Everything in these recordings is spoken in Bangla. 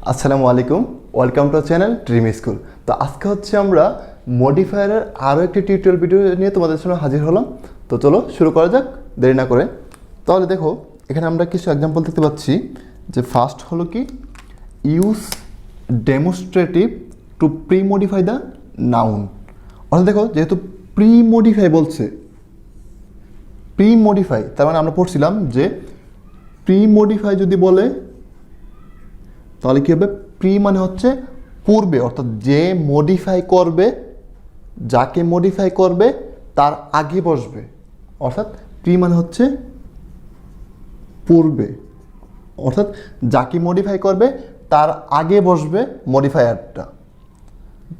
আসসালামু আলাইকুম, welcome to channel dream school. তো আজকে হচ্ছে আমরা মডিফায়ারের আরও একটি টিউটোরিয়াল ভিডিও নিয়ে তোমাদের সামনে হাজির হলাম। তো চলো শুরু করা যাক দেরি না করে। তাহলে দেখো এখানে আমরা কিছু এক্সাম্পল দেখতে পাচ্ছি যে ফার্স্ট হলো কি use demonstrative two premodify the noun. অর্থাৎ দেখো যেহেতু প্রি মডিফাই বলছে, প্রি মডিফাই তার মানে আমরা পড়ছিলাম যে প্রি মডিফাই যদি বলে তাহলে কী হবে, প্রি মানে হচ্ছে পূর্বে, অর্থাৎ যে মডিফাই করবে, যাকে মডিফাই করবে তার আগে বসবে। অর্থাৎ প্রি মানে হচ্ছে পূর্বে, অর্থাৎ যাকে মডিফাই করবে তার আগে বসবে মডিফায়ারটা।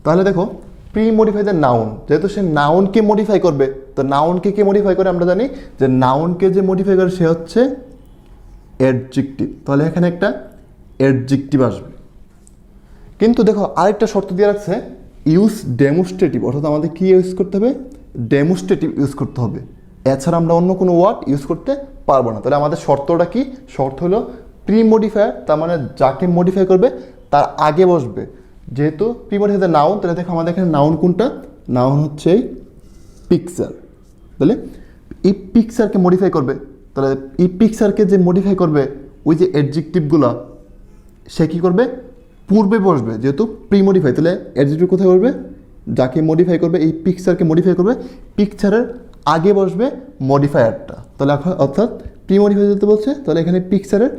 তাহলে দেখো প্রি মডিফাই দ্য নাউন, যেহেতু সে নাউনকে মডিফাই করবে, তো নাউনকে কে মডিফাই করে আমরা জানি যে নাউনকে যে মডিফাই করে সে হচ্ছে অ্যাডজেক্টিভ। তাহলে এখানে একটা অ্যাডজেক্টিভ আসবে। কিন্তু দেখো আরেকটা শর্ত দিয়ে রাখছে, ইউজ ডেমনস্ট্রেটিভ, অর্থাৎ আমাদের কি ইউজ করতে হবে, ডেমনস্ট্রেটিভ ইউজ করতে হবে। এছাড়া আমরা অন্য কোনো ওয়ার্ড ইউজ করতে পারবো না। তাহলে আমাদের শর্তটা কি, শর্ত হলো প্রি মডিফায়ার, তার মানে যাকে মডিফাই করবে তার আগে বসবে। যেহেতু প্রি মডিফাই দ্য নাউন, তাহলে দেখো আমাদের এখানে নাউন কোনটা, নাউন হচ্ছে এই পিকচার। তাহলে এই পিকচারকে মডিফাই করবে, তাহলে এই পিকচারকে যে মডিফাই করবে ওই যে অ্যাডজেক্টিভগুলো সে কী করবে, পূর্বে বসবে। যেহেতু প্রি মডিফাই, তাহলে অ্যাডজেক্টিভ কোথায় বসবে, যাকে মডিফাই করবে, এই পিকচারকে মডিফাই করবে, পিকচারের আগে বসবে মডিফায়ারটা। তাহলে অর্থাৎ প্রি মডিফাই যেতে বলছে, তাহলে এখানে পিকচারের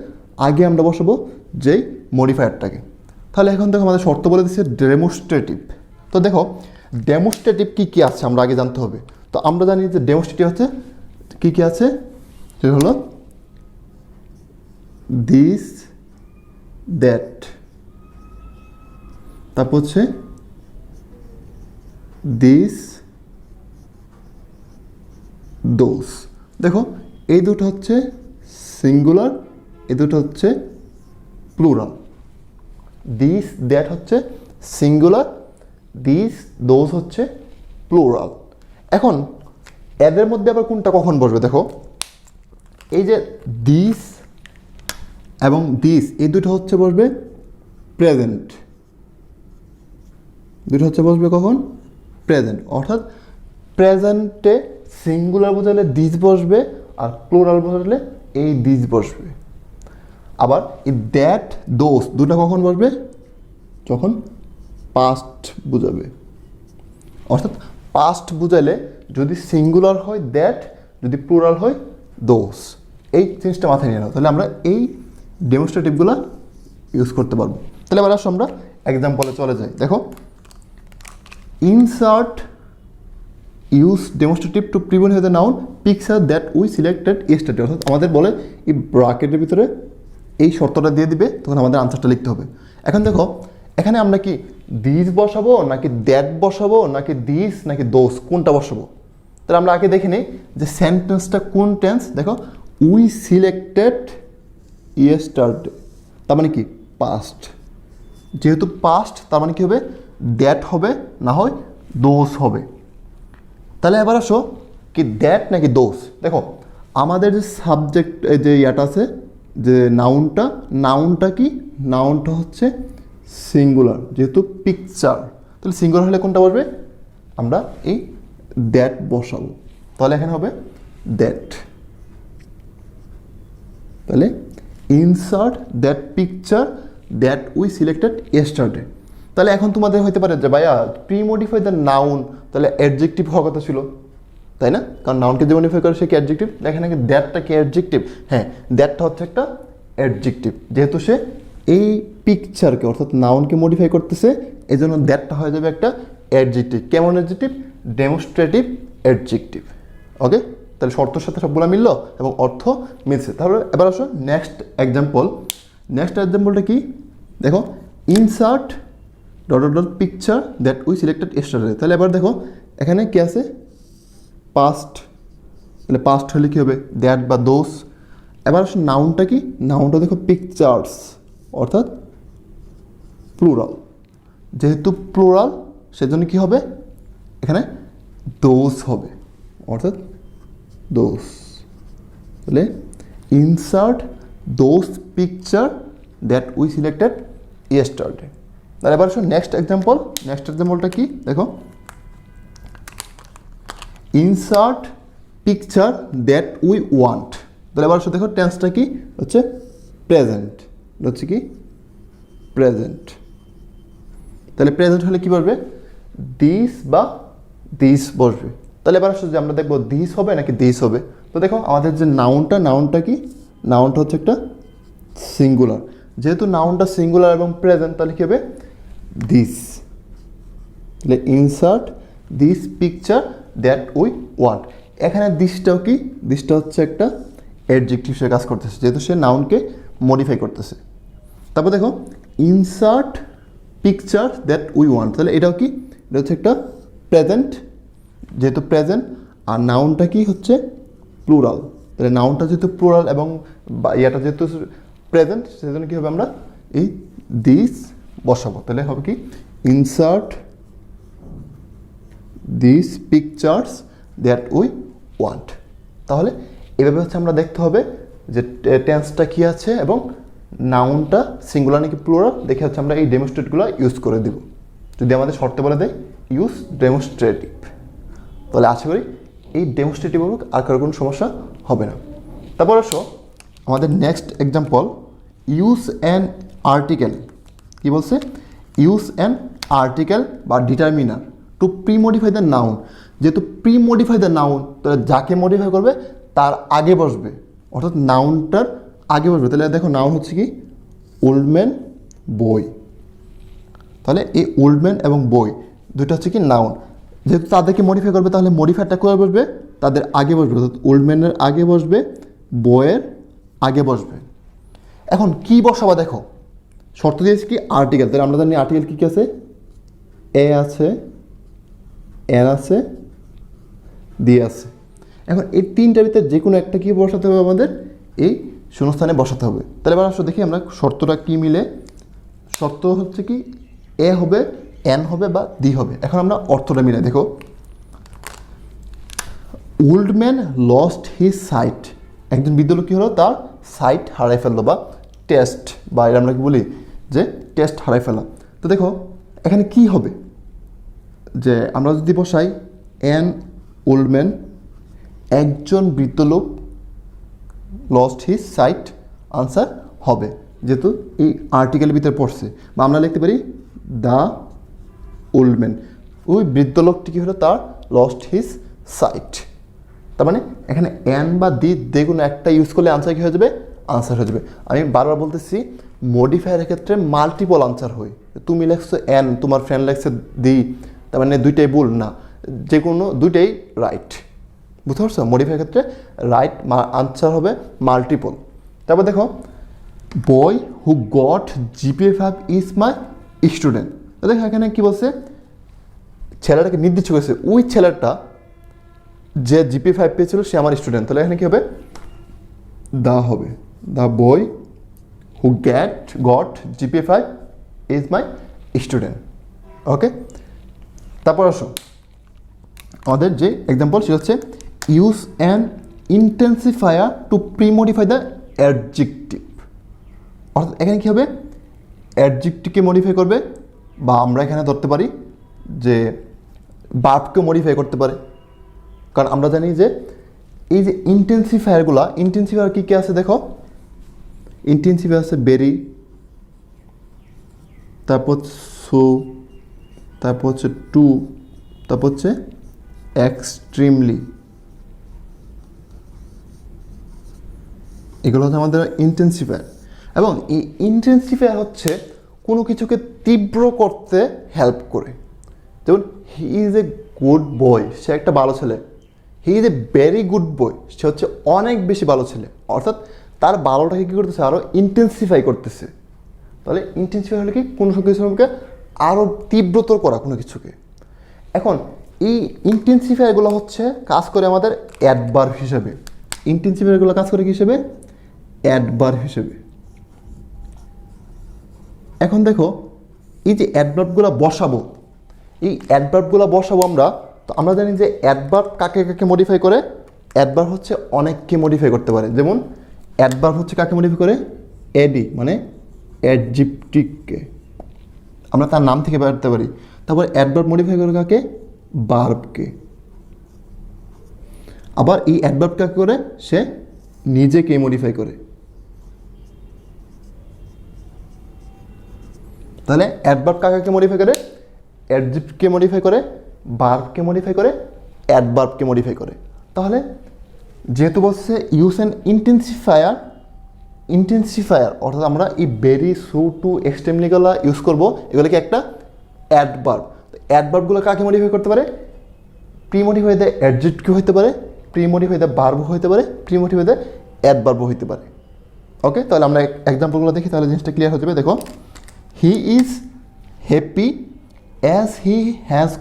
আগে আমরা বসাবো যেই মডিফায়ারটাকে। তাহলে এখন দেখো আমাদের শর্ত বলে দিচ্ছে ডেমনস্ট্রেটিভ। তো দেখো ডেমনস্ট্রেটিভ কী কী আছে আমরা আগে জানতে হবে। তো আমরা জানি যে ডেমনস্ট্রেটিভ হচ্ছে কী কী আছে, সেটা হলো দিস, দ্যাট, তারপর হচ্ছে দিস, দোজ। দেখো এই দুটো হচ্ছে সিঙ্গুলার, এই দুটো হচ্ছে প্লুরাল। দিস দ্যাট হচ্ছে সিঙ্গুলার, দিস দোজ হচ্ছে প্লুরাল। এখন এদের মধ্যে আবার কোনটা কখন বসবে, দেখো এই যে দিস এবং দিস, এই দুটো হচ্ছে বসবে প্রেজেন্ট, দুটো হচ্ছে বসবে কখন, প্রেজেন্ট। অর্থাৎ প্রেজেন্টে সিঙ্গুলার বোঝালে দিস বসবে, আর প্লুরাল বোঝালে এই দিস বসবে। আবার এই দ্যাট দোজ দুটো কখন বসবে, যখন পাস্ট বুঝাবে। অর্থাৎ পাস্ট বুঝালে যদি সিঙ্গুলার হয় দ্যাট, যদি প্লুরাল হয় দোজ। এই জিনিসটা মাথায় নিয়ে নাও, তাহলে আমরা এই ডেমনস্ট্রেটিভগুলো ইউজ করতে পারবো। তাহলে এবার আসো আমরা এক্সাম্পলে চলে যাই। দেখো insert use demonstrative to prevent the noun picture that we selected yesterday. অর্থাৎ আমাদের বলে এই ব্র্যাকেটের ভিতরে এই শর্তটা দিয়ে দিবে, তখন আমাদের আনসারটা লিখতে হবে। এখন দেখো এখানে আমরা কি দিস বসাবো নাকি দ্যাট বসাবো নাকি দিস নাকি দোজ, কোনটা বসাবো। তাহলে আমরা আগে দেখে নিই যে সেন্টেন্সটা কোন টেন্স। দেখো উই সিলেক্টেড ইয়েস্টারডে, তার মানে কি পাস্ট। যেহেতু পাস্ট তার মানে কী হবে, দ্যাট হবে, না হয় দোষ হবে। তাহলে এবার আসো কি দ্যাট নাকি দোষ। দেখো আমাদের যে সাবজেক্ট যে ইয়াটা আছে, যে নাউনটা, নাউনটা কি, নাউনটা হচ্ছে সিঙ্গুলার, যেহেতু পিকচার, তাহলে সিঙ্গুলার হলে কোনটা বসবে, আমরা এই দ্যাট বসাবো। তাহলে এখানে হবে দ্যাট। তাহলে insert that picture that we selected yesterday. তাহলে এখন তোমাদের হতে পারে যে ভাইয়া প্রি মডিফাই দ্য নাউন, তাহলে অ্যাডজেক্টিভ হওয়ার কথা ছিল, তাই না? কারণ নাউনকে যে মডিফাই করে সে কি অ্যাডজেক্টিভ। দেখেন নাকি দ্যাটটা কি অ্যাডজেক্টিভ, হ্যাঁ দ্যাটটা হচ্ছে একটা অ্যাডজেক্টিভ। যেহেতু সে এই পিকচারকে অর্থাৎ নাউনকে মডিফাই করতেছে, এই জন্য দ্যাটটা হয়ে যাবে একটা অ্যাডজেক্টিভ। কেমন অ্যাডজেক্টিভ, ডেমনস্ট্রেটিভ অ্যাডজেক্টিভ। ওকে, তাহলে শর্তের সাথে সবগুলো মিললো এবং অর্থ মিলছে। তাহলে এবার আসো নেক্সট এক্সাম্পল। নেক্সট এক্সাম্পলটা কি, দেখো insert dot dot dot picture that we selected yesterday. তাহলে এবার দেখো এখানে কি আছে, পাস্ট। তাহলে পাস্ট হলে কী হবে, দ্যাট বা দোজ। এবার আসো নাউনটা কি, নাউনটা দেখো পিকচার্স, অর্থাৎ প্লুরাল। যেহেতু প্লুরাল সেজন্য কী হবে, এখানে দোজ হবে, অর্থাৎ দোজ। তাহলে insert those picture that we selected yesterday. তাহলে এবার আসো নেক্সট এক্সাম্পলটা কি দেখো, insert picture that we want. তাহলে এবার আসো দেখো টেন্সটা কি হচ্ছে প্রেজেন্ট, হচ্ছে কি প্রেজেন্ট। তাহলে প্রেজেন্ট হলে কি বলবে, দিস বা দিস বসবে। তাহলে এবার আসলে যে আমরা দেখবো দিস হবে নাকি দিস হবে। তো দেখো আমাদের যে নাউনটা কি, নাউনটা হচ্ছে একটা সিঙ্গুলার, যেহেতু নাউনটা সিঙ্গুলার এবং প্রেজেন্ট তাহলে কি হবে দিস। তাহলে insert this picture that we want. এখানে দিসটাও কি, দিসটা হচ্ছে একটা অ্যাডজেক্টিভ সে কাজ করতেছে, যেহেতু সে নাউনকে মডিফাই করতেছে। তারপর দেখো insert picture that we want, তাহলে এটাও কি, এটা হচ্ছে একটা প্রেজেন্ট, যেহেতু প্রেজেন্ট, আর নাউনটা কি হচ্ছে প্লুরাল। তাহলে নাউনটা যেহেতু প্লুরাল এবং ইয়াটা যেহেতু প্রেজেন্ট, সেজন্য কী হবে আমরা এই দিস বসাবো। তাহলে হবে কি insert this pictures that we want. তাহলে এভাবে হচ্ছে আমরা দেখতে হবে যে টেন্সটা কী আছে এবং নাউনটা সিঙ্গুলার নাকি প্লুরাল, দেখে হচ্ছে আমরা এই ডেমনস্ট্রেটগুলো ইউজ করে দেব। যদি আমাদের শর্তে বলে দেয় ইউজ ডেমনস্ট্রেটিভ, তাহলে আশা করি এই ডেমনস্ট্রেটিভ হোক আর কারো কোনো সমস্যা হবে না। তারপর আসো আমাদের next example, use an article. কী বলছে, ইউজ অ্যান আর্টিকেল বা determiner to premodify the noun. যেহেতু প্রি মডিফাই দ্য নাউন, তাহলে যাকে মডিফাই করবে তার আগে বসবে, অর্থাৎ নাউনটার আগে বসবে। তাহলে দেখো নাউন হচ্ছে কি ওল্ডম্যান বই। তাহলে এই ওল্ডম্যান এবং বই দুটো হচ্ছে কি নাউন, যেহেতু তাদেরকে মডিফাই করবে তাহলে মডিফাইটা কোথায় বসবে, তাদের আগে বসবে, অর্থাৎ ওল্ডম্যানের আগে বসবে, বইয়ের আগে বসবে। এখন কি বসাবা দেখো, শর্ত দিয়েছে কি আর্টিকেল। তাহলে আমরা জানি আর্টিকেল কী কী আছে, এ আছে, এন আছে, দি আছে। এখন এই তিনটার ভিতরে যে কোনো একটা কি বসাতে হবে, আমাদের এই শূন্যস্থানে বসাতে হবে। তাহলে এবার আসলে দেখি আমরা শর্তটা কি মিলে। শর্ত হচ্ছে কি এ হবে, এন হবে বা দি হবে। এখন আমরা অর্থটা মিলে দেখো, old man lost his sight. একজন বৃদ্ধ লোক কী হলো, তার সাইট হারাই ফেললো, বা টেস্ট, বা এটা আমরা কি বলি যে টেস্ট হারাই ফেলা। তো দেখো এখানে কি হবে, যে আমরা যদি বসাই অ্যান ওল্ড ম্যান, একজন বৃদ্ধ লোক, লস্ট হিজ সাইট, আনসার হবে, যেহেতু এই আর্টিকেলের ভিতরে পড়ছে। বা আমরা লিখতে পারি দ্য ওল্ড ম্যান, ওই বৃদ্ধ লোকটি কী হলো, তার লস্ট হিজ সাইট। তার মানে এখানে অ্যান বা দি যে কোনো একটা ইউজ করলে আনসার কী হয়ে যাবে, আনসার হয়ে যাবে। আমি বারবার বলতেছি মডিফায়ারের ক্ষেত্রে মাল্টিপল আনসার হয়। তুমি লেখছো অ্যান, তোমার ফ্রেন্ড লেখছে দি, তার মানে দুইটাই ভুল না, যে কোনো দুইটাই রাইট। বুঝতে পারছো, মডিফায়ারের ক্ষেত্রে রাইট আনসার হবে মাল্টিপল। তারপর দেখো boy who got GPA 5 is my student. দেখো এখানে কী বলছে, ছেলেটাকে নির্দিষ্ট করেছে, ওই ছেলেটা যে জিপিএ 5 পেয়েছিল সে আমার স্টুডেন্ট। তাহলে এখানে কী হবে, দা হবে, the boy who got GPA 5 is my student. Okay, তারপর আসো আমাদের যে এক্সাম্পল সেটা হচ্ছে use an intensifier to premodify the adjective. অর্থাৎ এখানে কী হবে, অ্যাডজেক্টিভকে মডিফাই করবে, বা আমরা এখানে ধরতে পারি যে ভার্বকে মডিফাই করতে পারে। কারণ আমরা জানি যে এই যে ইন্টেন্সিফায়ার কী কী আছে দেখো, ইন্টেন্সিফায়ার আছে ভেরি, তারপর সো, তারপর হচ্ছে টু, তারপর হচ্ছে এক্সট্রিমলি। এগুলো হচ্ছে আমাদের ইন্টেন্সিফায়ার। এবং এই ইন্টেন্সিফায়ার হচ্ছে কোনো কিছুকে তীব্র করতে হেল্প করে। যেমন হি ইজ এ গুড বয়, সে একটা ভালো ছেলে। He is a very good boy, সে হচ্ছে অনেক বেশি ভালো ছেলে। অর্থাৎ তার ভালোটাকে কী করতেছে, আরও ইন্টেন্সিফাই করতেছে। তাহলে ইন্টেন্সিফাই হলে কি, কোনো কিছুকে আরও তীব্রতর করা কোনো কিছুকে। এখন এই ইন্টেন্সিফায়ারগুলো হচ্ছে কাজ করে আমাদের অ্যাডভার্ব হিসেবে। ইন্টেন্সিফায়ারগুলো কাজ করে কী হিসেবে, অ্যাডভার্ব হিসেবে। এখন দেখো এই যে অ্যাডভার্বগুলো বসাবো, এই অ্যাডভার্বগুলো বসাবো আমরা, তো আমরা জানি যে অ্যাডভার্ব কাকে কাকে মডিফাই করে, অ্যাডভার্ব হচ্ছে অনেককে মডিফাই করতে পারে। যেমন অ্যাডভার্ব হচ্ছে কাকে মডিফাই করে, এডি মানে অ্যাডজেক্টিভকে, আমরা তার নাম থেকে বেরোতে পারি। তারপর অ্যাডভার্ব মডিফাই করে কাকে? ভার্বকে। আবার এই অ্যাডভার্ব কাকে করে? সে নিজেকে মডিফাই করে। তাহলে অ্যাডভার্ব কাকে মডিফাই করে? অ্যাডজেক্টিভকে মডিফাই করে, ভার্বকে মডিফাই করে, অ্যাডভার্বকে মডিফাই করে। তাহলে যেহেতু বলছে ইউজ অ্যান ইন্টেন্সিফায়ার অর্থাৎ আমরা এই ভেরি, সো, টু, এক্সট্রিমলিগুলো ইউজ করবো, এগুলোকে একটা অ্যাডভার্ব। অ্যাডভার্বগুলো কাকে মডিফাই করতে পারে? প্রি মডিফাই দ্য অ্যাডজেক্টিভ হতে পারে, প্রি মডিফাই দ্য ভার্ব হতে পারে, প্রি মডিফাই দ্য অ্যাডভার্ব হতে পারে। ওকে, তাহলে আমরা এক্সাম্পলগুলো দেখি, তাহলে জিনিসটা ক্লিয়ার হয়ে যাবে। দেখো, he is happy as he has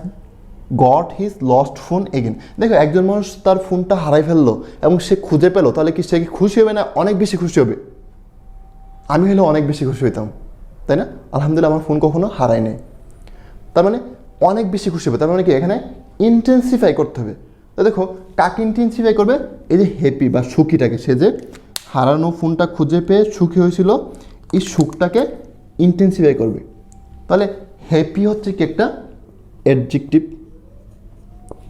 got his lost phone again. দেখো, একজন মানুষ তার ফোনটা হারাই ফেললো এবং সে খুঁজে পেলো, তাহলে কি সে কি খুশি হবে না অনেক বেশি খুশি হবে? আমি হলেও অনেক বেশি খুশি হইতাম, তাই না? আলহামদুলিল্লাহ আমার ফোন কখনো হারায় নাই। তার মানে অনেক বেশি খুশি হবে। তার মানে কি এখানে ইন্টেন্সিফাই করতে হবে। তো দেখো, কাকে ইন্টেন্সিফাই করবে? এই যে হ্যাপি বা সুখীটাকে, সে যে হারানো ফোনটা খুঁজে পেয়ে সুখী হয়েছিল, এই সুখটাকে ইন্টেন্সিফাই করবে। তাহলে হ্যাপি হচ্ছে কি একটা অ্যাডজেক্টিভ।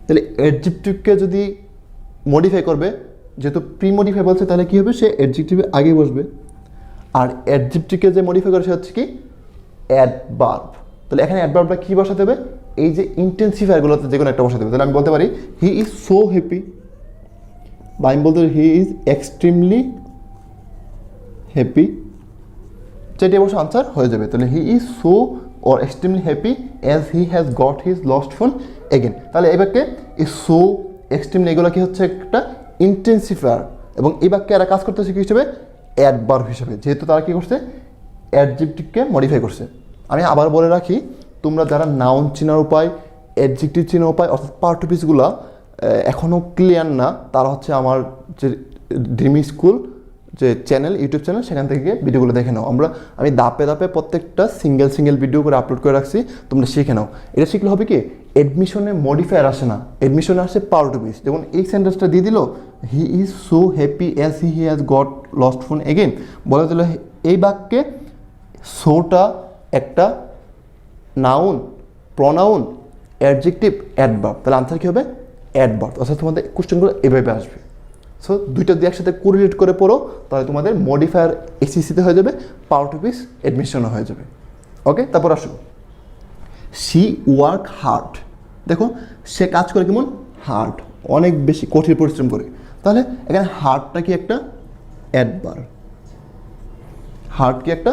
তাহলে অ্যাডজেক্টিভকে যদি মডিফাই করবে, যেহেতু প্রি মডিফাই বলছে, তাহলে কী হবে? সে অ্যাডজেক্টিভে আগে বসবে। আর অ্যাডজেক্টিভকে যে মডিফাই করে সে হচ্ছে কি? অ্যাডভার্ব। তাহলে এখানে অ্যাডভার্বটা কী বসাতে হবে? এই যে ইন্টেন্সিফায়ারগুলোতে যে কোনো একটা বসাতে হবে। তাহলে আমি বলতে পারি হি ইজ সো হ্যাপি, বা আমি বলতে পারি হি ইজ এক্সট্রিমলি হ্যাপি। যেটি অবশ্য আনসার হয়ে যাবে। তাহলে he is so or extremely happy as he has got his lost phone again। তাহলে এই বাক্যে এই সো, এক্সট্রিমলি এগুলো কি হচ্ছে? একটা ইন্টেন্সিফায়ার। এবং এই বাক্যে এরা কাজ করতেছে কি হিসেবে? অ্যাডভার্ব হিসেবে, যেহেতু তারা কি করছে? অ্যাডজেক্টিভকে মডিফাই করছে। আমি আবার বলে রাখি, তোমরা যারা নাউন চেনার উপায়, অ্যাডজেক্টিভ চেনার উপায় অর্থাৎ পার্ট অফ স্পিচগুলো এখনও ক্লিয়ার না, তারা হচ্ছে আমার যে ড্রিমি স্কুল যে চ্যানেল, ইউটিউব চ্যানেল, সেখান থেকে ভিডিওগুলো দেখে নাও। আমি ধাপে ধাপে প্রত্যেকটা সিঙ্গেল ভিডিও করে আপলোড করে রাখছি, তোমরা শিখে নাও। এটা শিখলে হবে কি? অ্যাডমিশনে মডিফায়ার আসে না, অ্যাডমিশনে আসে পার্ট অফ স্পিচ। যেমন এই সেন্টেন্সটা দিয়ে দিল, he is so happy as he has got lost phone again. বলা দিল এই বাক্যে সোটা একটা নাউন, প্রনাউন, অ্যাডজেক্টিভ, অ্যাডভার্ব। তাহলে আনসার কী হবে? অ্যাডভার্ব। অর্থাৎ তোমাদের কোশ্চেনগুলো এভাবে আসবে। সো দুইটা দিয়ে একসাথে কোরিলেট করে পড়ো, তাহলে তোমাদের মডিফায়ার এসিসিতে হয়ে যাবে, পার্ট অফ স্পিচ অ্যাডমিশনও হয়ে যাবে। ওকে, তারপর আসো, শি ওয়ার্ক হার্ড। দেখো, সে কাজ করে কেমন? হার্ড, অনেক বেশি কঠিন পরিশ্রম করে। তাহলে এখানে হার্ডটা কি একটা অ্যাডভার্ব? হার্ড কি একটা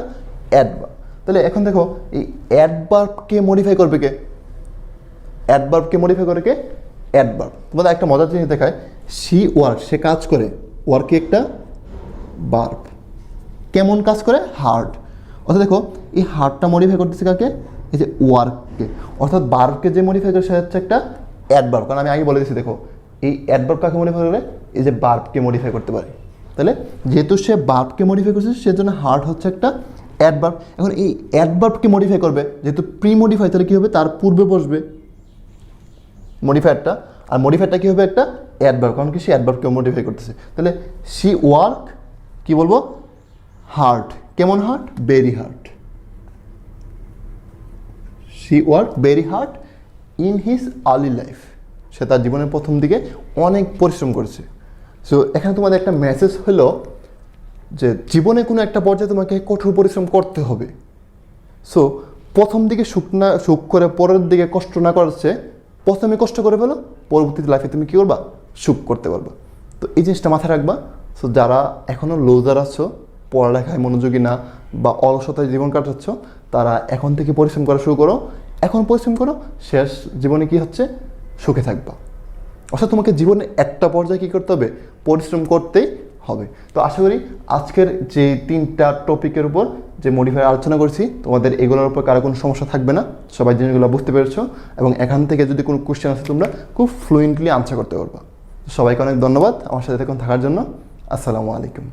অ্যাডভার্ব? তাহলে এখন দেখো, এই অ্যাডভার্বকে মডিফাই করবে কে? অ্যাডভার্বকে মডিফাই করে কে? অ্যাডভার্ব। তোমাদের একটা মজার জিনিস দেখায়, শি ওয়ার্ক, সে কাজ করে, ওয়ার্ক কি একটা ভার্ব। কেমন কাজ করে? হার্ড। অর্থাৎ দেখো, এই হার্ডটা মডিফাই করতেছে কাকে? এই যে ওয়ার্ককে। অর্থাৎ ভার্বকে যে মডিফাই করে সে হচ্ছে একটা অ্যাডভার্ব। কারণ আমি আগে বলে দিচ্ছি, দেখো এই অ্যাডভার্ব কাকে মডিফাই করে? এই যে ভার্বকে মডিফাই করতে পারে। তাহলে যেহেতু সে ভার্বকে মডিফাই করছে, সেজন্য হার্ড হচ্ছে একটা অ্যাডভার্ব। এখন এই অ্যাডভার্বকে মডিফাই করবে, যেহেতু প্রি মডিফাই, তাহলে কী হবে? তার পূর্বে বসবে মডিফায়ারটা। আর মডিফায়ারটা কী হবে? একটা অ্যাডভার্ব, কারণ কি সে অ্যাডভার্বকে মডিফাই করতেছে। তাহলে শি ওয়ার্ক কি বলবো? হার্ড। কেমন hard? Very hard. She work very hard in his early life. সে তার জীবনের প্রথম দিকে অনেক পরিশ্রম করেছে। সো এখানে তোমাদের একটা মেসেজ হলো যে জীবনে কোনো একটা পর্যায়ে তোমাকে কঠোর পরিশ্রম করতে হবে। সো প্রথম দিকে সুখ করে পরের দিকে কষ্ট না করাচ্ছে, প্রথমে কষ্ট করে ফেলো, পরবর্তীতে লাইফে তুমি কী করবা? সুখ করতে পারবা। তো এই জিনিসটা মাথায় রাখবা। সো যারা এখনও লুজার আছো, পড়ালেখায় মনোযোগী না বা অলসতায় জীবন কাটাচ্ছ, তারা এখন থেকে পরিশ্রম করা শুরু করো। এখন পরিশ্রম করো, শেষ জীবনে কি হচ্ছে? সুখে থাকবা। অর্থাৎ তোমাকে জীবনে একটা পর্যায়ে কী করতে হবে? পরিশ্রম করতেই হবে। তো আশা করি আজকের যে 3টা টপিকের উপর যে মডিফায়ার আলোচনা করছি, তোমাদের এগুলোর উপর কারো কোনো সমস্যা থাকবে না, সবাই জিনিসগুলো বুঝতে পেরেছো, এবং এখান থেকে যদি কোনো কোশ্চেন আসে তোমরা খুব ফ্লুয়েন্টলি আনসার করতে পারবা। সবাইকে অনেক ধন্যবাদ আমার সাথে এখন থাকার জন্য। আসসালামু আলাইকুম।